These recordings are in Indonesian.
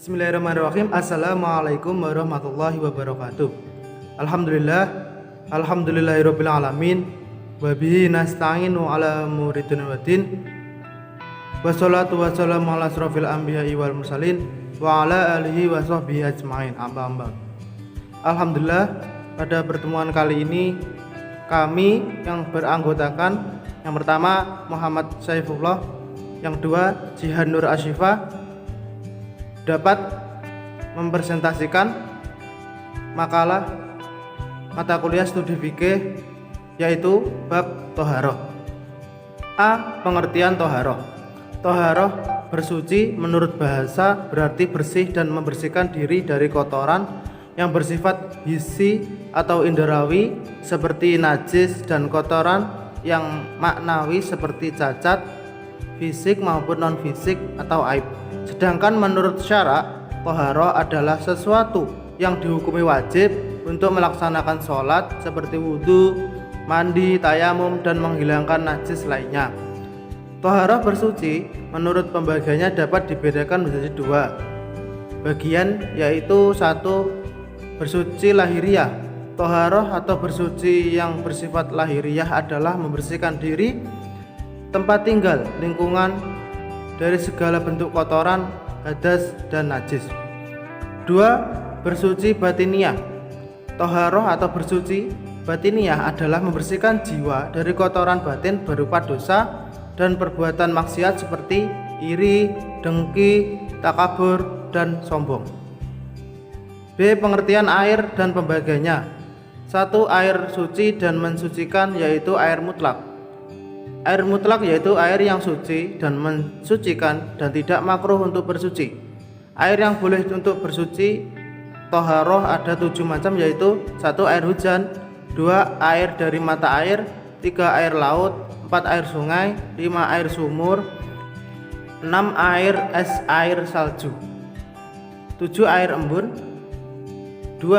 Bismillahirrahmanirrahim. Assalamualaikum warahmatullahi wabarakatuh. Alhamdulillahirabbil alamin. Wa bihi nasta'inu ala muridin waddin. Wassalatu wassalamu ala asrofil anbiya'i wal mursalin wa ala alihi wa sahbihi ajmain. Alhamdulillah, pada pertemuan kali ini kami yang beranggotakan yang pertama Muhammad Saifullah, yang kedua Jihan Nur Asyifa dapat mempresentasikan makalah mata kuliah studi fikih yaitu bab toharoh. A. Pengertian toharoh. Toharoh bersuci menurut bahasa berarti bersih dan membersihkan diri dari kotoran yang bersifat hissi atau indrawi seperti najis dan kotoran yang maknawi seperti cacat fisik maupun non fisik atau aib. Sedangkan menurut syara, toharoh adalah sesuatu yang dihukumi wajib untuk melaksanakan sholat seperti wudhu, mandi, tayamum, dan menghilangkan najis lainnya. Toharoh bersuci menurut pembagiannya dapat dibedakan menjadi dua bagian, yaitu satu, bersuci lahiriah. Toharoh atau bersuci yang bersifat lahiriah adalah membersihkan diri, tempat tinggal, lingkungan dari segala bentuk kotoran, hadas, dan najis. 2. Bersuci batiniah. Toharoh atau bersuci batiniah adalah membersihkan jiwa dari kotoran batin berupa dosa dan perbuatan maksiat seperti iri, dengki, takabur, dan sombong. B. Pengertian air dan pembagiannya. 1. Air suci dan mensucikan, yaitu air mutlak. Air mutlak yaitu air yang suci dan mensucikan dan tidak makruh untuk bersuci. Air yang boleh untuk bersuci toharoh ada 7 macam, yaitu 1. Air hujan, 2. Air dari mata air, 3. Air laut, 4. Air sungai, 5. Air sumur, 6. Air es air salju, 7. Air embun. 2.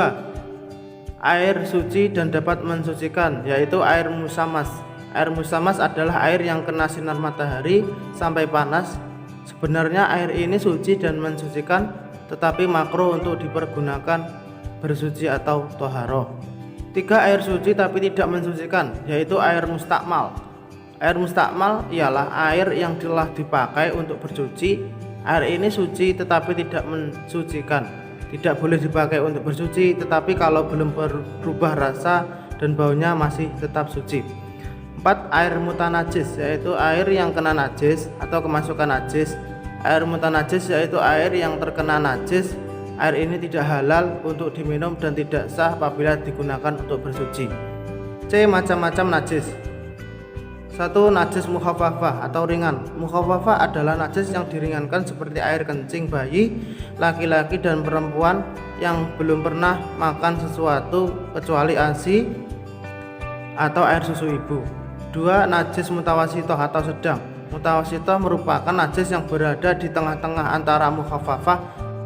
Air suci dan dapat mensucikan, yaitu air musamas. Air musamas adalah air yang kena sinar matahari sampai panas. Sebenarnya air ini suci dan mensucikan, tetapi makruh untuk dipergunakan bersuci atau toharoh. 3. Air suci tapi tidak mensucikan, yaitu air mustakmal. Air mustakmal ialah air yang telah dipakai untuk bersuci. Air ini suci tetapi tidak mensucikan. Tidak boleh dipakai untuk bersuci, tetapi kalau belum berubah rasa dan baunya masih tetap suci. 4. Air mutanajis, yaitu air yang kena najis atau kemasukan najis. Air mutanajis yaitu air yang terkena najis. Air ini tidak halal untuk diminum dan tidak sah apabila digunakan untuk bersuci. C. Macam-macam najis. 1. Najis mukhafafah atau ringan. Mukhafafah adalah najis yang diringankan seperti air kencing bayi, laki-laki dan perempuan yang belum pernah makan sesuatu kecuali ASI atau air susu ibu. 2. Najis mutawasitoh atau sedang. Mutawasitoh merupakan najis yang berada di tengah-tengah antara mukhafafah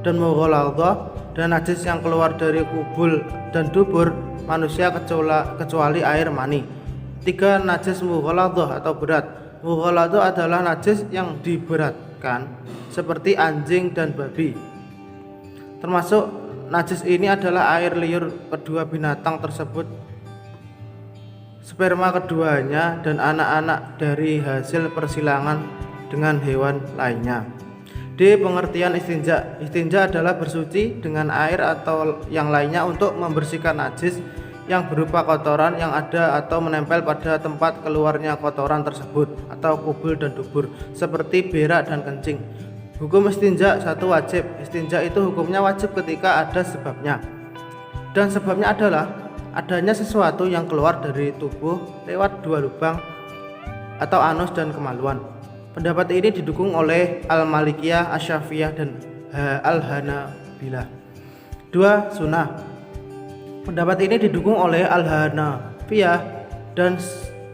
dan mughaladhah, dan najis yang keluar dari kubul dan dubur manusia kecuali air mani. 3. Najis mughaladhah atau berat. Mughaladhah adalah najis yang diberatkan seperti anjing dan babi. Termasuk najis ini adalah air liur kedua binatang tersebut, sperma keduanya, dan anak-anak dari hasil persilangan dengan hewan lainnya. D. Pengertian istinja. Istinja adalah bersuci dengan air atau yang lainnya untuk membersihkan najis yang berupa kotoran yang ada atau menempel pada tempat keluarnya kotoran tersebut atau kubul dan dubur seperti berak dan kencing. Hukum istinja. 1. Wajib. Istinja itu hukumnya wajib ketika ada sebabnya, dan sebabnya adalah adanya sesuatu yang keluar dari tubuh lewat 2 lubang atau anus dan kemaluan. Pendapat ini didukung oleh Al-Malikiyah, Asy-Syafi'iyah, dan Al-Hanabilah. 2. Sunnah. Pendapat ini didukung oleh Al-Hanafiyah dan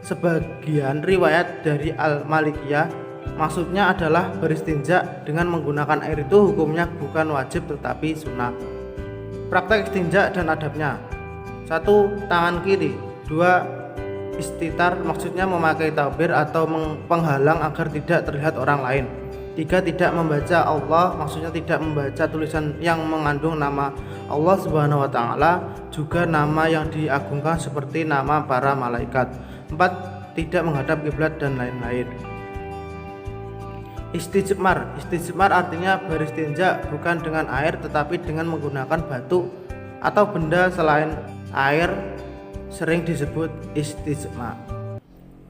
sebagian riwayat dari Al-Malikiyah. Maksudnya adalah beristinja dengan menggunakan air itu hukumnya bukan wajib tetapi sunnah. Praktek istinja dan adabnya. 1. Tangan kiri. 2. Istitar, maksudnya memakai tabir atau penghalang agar tidak terlihat orang lain. Tiga, tidak membaca Allah, maksudnya tidak membaca tulisan yang mengandung nama Allah Subhanahu wa taala, juga nama yang diagungkan seperti nama para malaikat. Empat, tidak menghadap kiblat dan lain-lain. Istijmar artinya beristinja bukan dengan air tetapi dengan menggunakan batu atau benda selain air, sering disebut istijmar.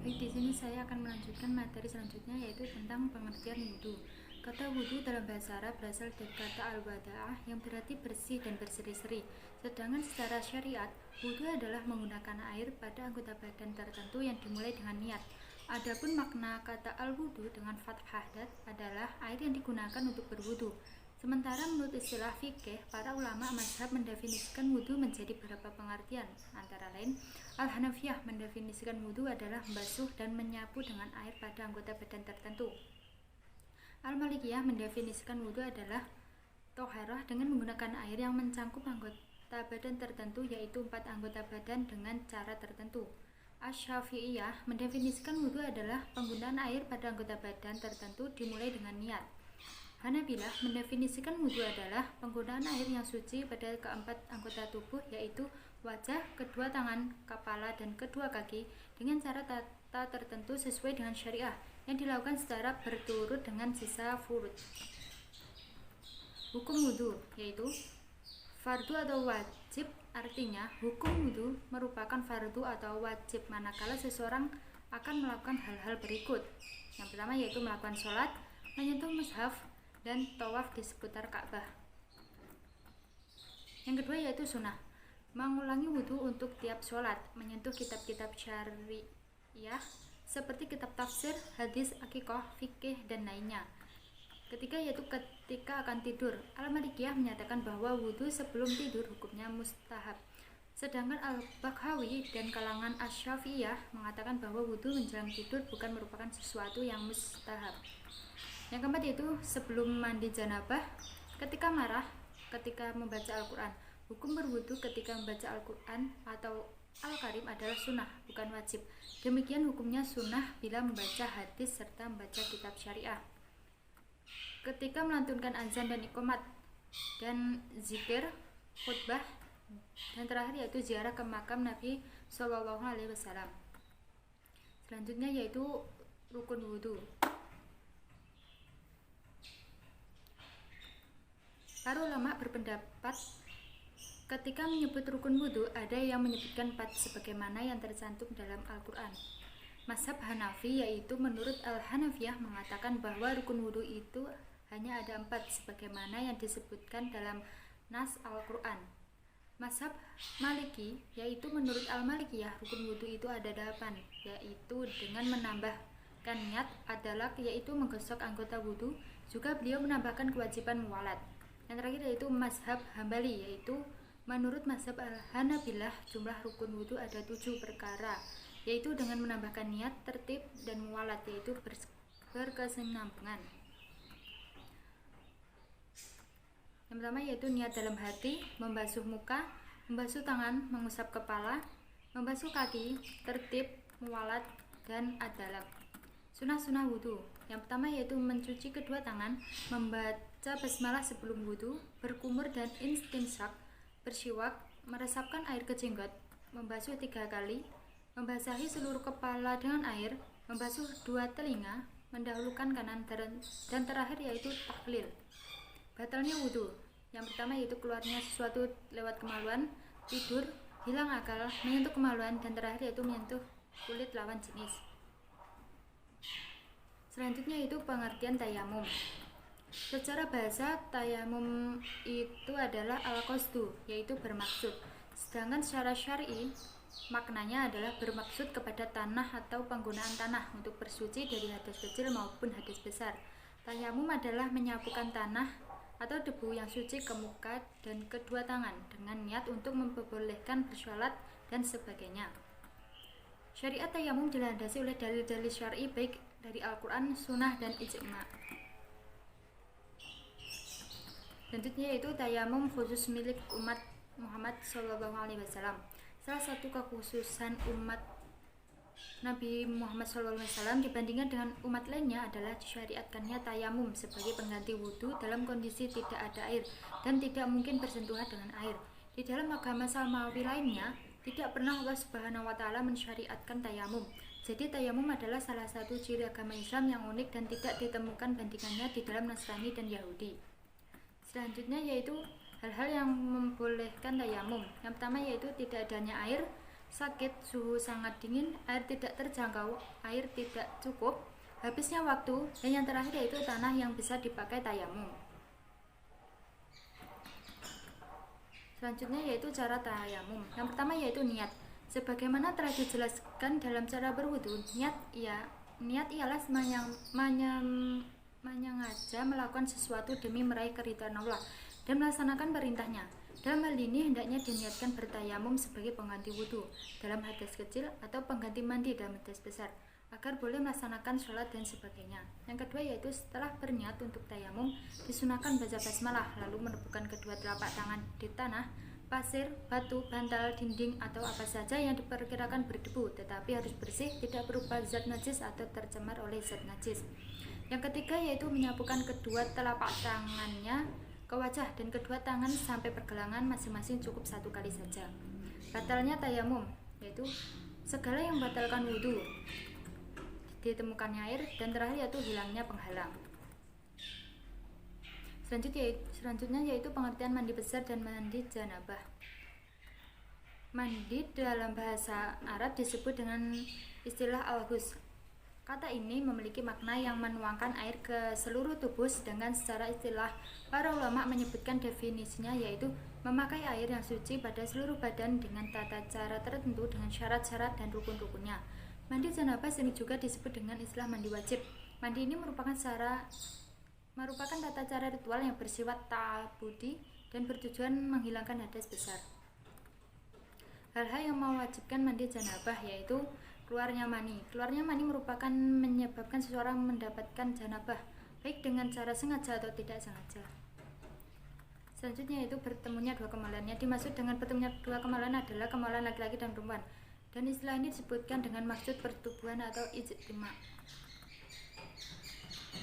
Baik, di sini saya akan melanjutkan materi selanjutnya, yaitu tentang pengertian wudhu. Kata wudhu dalam bahasa Arab berasal dari kata al-wada'ah yang berarti bersih dan berseri-seri. Sedangkan secara syariat, wudhu adalah menggunakan air pada anggota badan tertentu yang dimulai dengan niat. Adapun makna kata al-wudhu dengan fathah dad adalah air yang digunakan untuk berwudhu. Sementara menurut istilah fikih, para ulama mazhab mendefinisikan wudhu menjadi beberapa pengertian. Antara lain, Al-Hanafiyah mendefinisikan wudhu adalah membasuh dan menyapu dengan air pada anggota badan tertentu. Al-Malikiyah mendefinisikan wudhu adalah toharah dengan menggunakan air yang mencangkup anggota badan tertentu, yaitu 4 anggota badan dengan cara tertentu. Asy-Syafi'iyah mendefinisikan wudhu adalah penggunaan air pada anggota badan tertentu dimulai dengan niat. Hanabilah mendefinisikan wudhu adalah penggunaan air yang suci pada keempat anggota tubuh, yaitu wajah, kedua tangan, kepala, dan kedua kaki dengan cara tata tertentu sesuai dengan syariah yang dilakukan secara berturut dengan sisa furud. Hukum wudhu yaitu fardu atau wajib, artinya hukum wudhu merupakan fardu atau wajib manakala seseorang akan melakukan hal-hal berikut. Yang pertama yaitu melakukan sholat, menyentuh mushaf, dan tawaf di seputar Ka'bah. Yang kedua yaitu sunnah, mengulangi wudhu untuk tiap sholat, menyentuh kitab-kitab syariah seperti kitab tafsir, hadis, akikoh, fikih, dan lainnya. Ketiga yaitu ketika akan tidur. Al-Malikiyah menyatakan bahwa wudhu sebelum tidur hukumnya mustahab. Sedangkan Al-Bakhawi dan kalangan Asy-Syafi'iyah mengatakan bahwa wudhu menjelang tidur bukan merupakan sesuatu yang mustahab. Yang keempat yaitu sebelum mandi janabah, ketika marah, ketika membaca Al-Quran. Hukum berwudhu ketika membaca Al-Quran atau Al-Karim adalah sunnah, bukan wajib. Demikian hukumnya sunnah bila membaca hadis serta membaca kitab syariah. Ketika melantunkan azan dan iqamat, dan zikir, khutbah, dan terakhir yaitu ziarah ke makam Nabi SAW. Selanjutnya yaitu rukun wudhu. Para ulama berpendapat ketika menyebut rukun wudhu, ada yang menyebutkan 4 sebagaimana yang tercantum dalam Al-Quran. Mazhab Hanafi yaitu menurut Al-Hanafiyah mengatakan bahwa rukun wudhu itu hanya ada 4 sebagaimana yang disebutkan dalam nas Al-Quran. Mazhab Maliki yaitu menurut Al-Malikiyah rukun wudhu itu ada 8, yaitu dengan menambahkan niat adalah yaitu menggosok anggota wudhu. Juga beliau menambahkan kewajiban muwalat. Yang terakhir yaitu mazhab Hambali, yaitu menurut mazhab Al-Hanabilah jumlah rukun wudhu ada 7 perkara, yaitu dengan menambahkan niat, tertib, dan muwalat, yaitu berkesinambungan. Yang pertama yaitu niat dalam hati, membasuh muka, membasuh tangan, mengusap kepala, membasuh kaki, tertib, muwalat, dan adalak. Sunnah-sunnah wudhu. Yang pertama yaitu mencuci kedua tangan, membaca basmalah sebelum wudhu, berkumur dan istinsyak, bersiwak, meresapkan air ke jenggot, membasuh 3 kali, membasahi seluruh kepala dengan air, membasuh 2 telinga, mendahulukan kanan, dan terakhir yaitu tahlil. Batalnya wudhu. Yang pertama yaitu keluarnya sesuatu lewat kemaluan, tidur, hilang akal, menyentuh kemaluan, dan terakhir yaitu menyentuh kulit lawan jenis. Selanjutnya itu pengertian tayamum. Secara bahasa, tayamum itu adalah al-qasdu, yaitu bermaksud. Sedangkan secara syar'i, maknanya adalah bermaksud kepada tanah atau penggunaan tanah untuk bersuci dari hadas kecil maupun hadas besar. Tayamum adalah menyapukan tanah atau debu yang suci ke muka dan kedua tangan dengan niat untuk memperbolehkan bersyulat dan sebagainya. Syariat tayamum dilandasi oleh dalil-dalil syar'i baik dari Al-Quran, Sunnah, dan Ijma'. Selanjutnya yaitu tayamum khusus milik umat Muhammad SAW. Salah satu kekhususan umat Nabi Muhammad SAW dibandingkan dengan umat lainnya adalah disyariatkannya tayamum sebagai pengganti wudhu dalam kondisi tidak ada air dan tidak mungkin bersentuhan dengan air. Di dalam agama samawi lainnya, tidak pernah Allah Subhanahu wa Ta'ala mensyariatkan tayamum. Jadi tayamum adalah salah satu ciri agama Islam yang unik dan tidak ditemukan bandingannya di dalam Nasrani dan Yahudi. Selanjutnya yaitu hal-hal yang membolehkan tayamum. Yang pertama yaitu tidak adanya air, sakit, suhu sangat dingin, air tidak terjangkau, air tidak cukup, habisnya waktu, dan yang terakhir yaitu tanah yang bisa dipakai tayamum. Selanjutnya yaitu cara tayamum. Yang pertama yaitu niat. Sebagaimana telah dijelaskan dalam cara berwudu, niat ialah menyengaja melakukan sesuatu demi meraih keridhaan Allah dan melaksanakan perintahnya. Dalam hal ini hendaknya diniatkan bertayamum sebagai pengganti wudhu dalam hadas kecil atau pengganti mandi dalam hadas besar agar boleh melaksanakan sholat dan sebagainya. Yang kedua yaitu setelah berniat untuk tayamum disunahkan baca basmalah lalu menepukkan kedua telapak tangan di tanah, pasir, batu, bantal, dinding atau apa saja yang diperkirakan berdebu tetapi harus bersih, tidak berupa zat najis atau tercemar oleh zat najis. Yang ketiga yaitu menyapukan kedua telapak tangannya ke wajah dan kedua tangan sampai pergelangan masing-masing cukup 1 kali saja. Batalnya tayamum yaitu segala yang membatalkan wudhu, ditemukannya air, dan terakhir yaitu hilangnya penghalang. Selanjutnya yaitu pengertian mandi besar dan mandi janabah. Mandi dalam bahasa Arab disebut dengan istilah al-ghusl. Kata ini memiliki makna yang menuangkan air ke seluruh tubuh, sedangkan secara istilah para ulama menyebutkan definisinya yaitu memakai air yang suci pada seluruh badan dengan tata cara tertentu dengan syarat-syarat dan rukun-rukunnya. Mandi janabah sering juga disebut dengan istilah mandi wajib. Mandi ini merupakan tata cara ritual yang bersifat ta'abudi dan bertujuan menghilangkan hadas besar. Hal-hal yang mewajibkan mandi janabah yaitu keluarnya mani. Keluarnya mani merupakan menyebabkan seseorang mendapatkan janabah, baik dengan cara sengaja atau tidak sengaja. Selanjutnya yaitu bertemunya dua kemaluan. Yang dimaksud dengan bertemunya dua kemaluan adalah kemaluan laki-laki dan perempuan. Dan istilah ini disebutkan dengan maksud pertubuhan atau ijtima.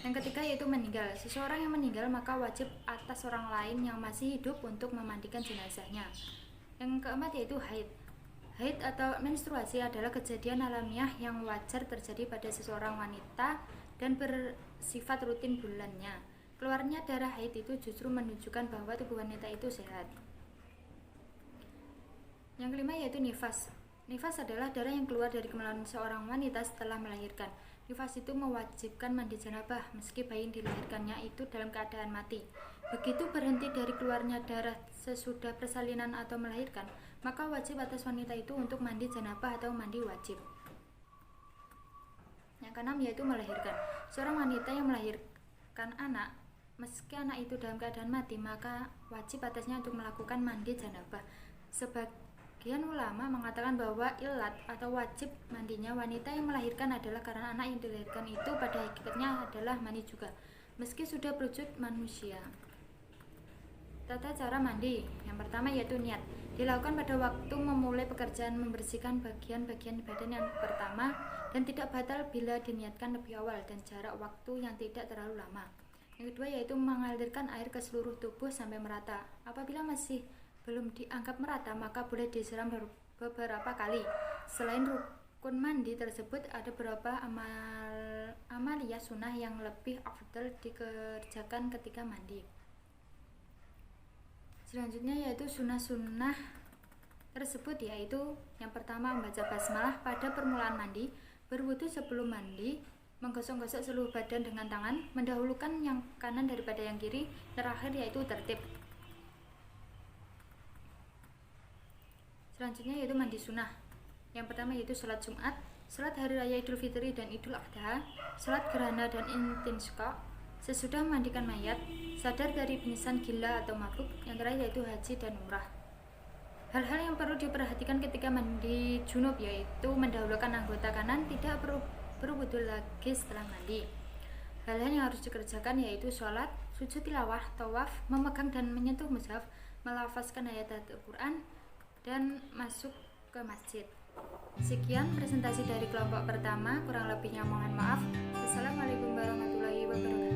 Yang ketiga yaitu meninggal. Seseorang yang meninggal maka wajib atas orang lain yang masih hidup untuk memandikan jenazahnya. Yang keempat yaitu haid. Haid atau menstruasi adalah kejadian alamiah yang wajar terjadi pada seseorang wanita dan bersifat rutin bulannya. Keluarnya darah haid itu justru menunjukkan bahwa tubuh wanita itu sehat. Yang kelima yaitu nifas. Nifas adalah darah yang keluar dari kemaluan seorang wanita setelah melahirkan. Nifas itu mewajibkan mandi janabah meski bayi yang dilahirkannya itu dalam keadaan mati. Begitu berhenti dari keluarnya darah sesudah persalinan atau melahirkan, maka wajib atas wanita itu untuk mandi janabah atau mandi wajib. Yang keenam yaitu melahirkan. Seorang wanita yang melahirkan anak, meski anak itu dalam keadaan mati, maka wajib atasnya untuk melakukan mandi janabah. Sebagian ulama mengatakan bahwa ilat atau wajib mandinya wanita yang melahirkan adalah karena anak yang dilahirkan itu pada hakikatnya adalah mani juga, meski sudah berwujud manusia. Tata cara mandi. Yang pertama yaitu niat. Dilakukan pada waktu memulai pekerjaan membersihkan bagian-bagian badan yang pertama dan tidak batal bila diniatkan lebih awal dan jarak waktu yang tidak terlalu lama. Yang kedua yaitu mengalirkan air ke seluruh tubuh sampai merata. Apabila masih belum dianggap merata maka boleh disiram beberapa kali. Selain rukun mandi tersebut ada beberapa amaliyah sunnah yang lebih afdal dikerjakan ketika mandi. Selanjutnya yaitu sunnah-sunnah tersebut yaitu yang pertama membaca basmalah pada permulaan mandi, berwudu sebelum mandi, menggosok-gosok seluruh badan dengan tangan, mendahulukan yang kanan daripada yang kiri, terakhir yaitu tertib. Selanjutnya yaitu mandi sunnah. Yang pertama yaitu sholat Jumat, sholat hari raya Idul Fitri dan Idul Adha, sholat gerhana dan istisqa, sesudah memandikan mayat, sadar dari pingsan, gila atau mabuk, yang terakhir yaitu haji dan umrah. Hal-hal yang perlu diperhatikan ketika mandi junub yaitu mendahulukan anggota kanan, tidak berwudu lagi setelah mandi. Hal-hal yang harus dikerjakan yaitu sholat, sujud tilawah, tawaf, memegang dan menyentuh mushaf, melafazkan ayat Al-Quran, dan masuk ke masjid. Sekian presentasi dari kelompok pertama, kurang lebihnya mohon maaf. Wassalamualaikum warahmatullahi wabarakatuh.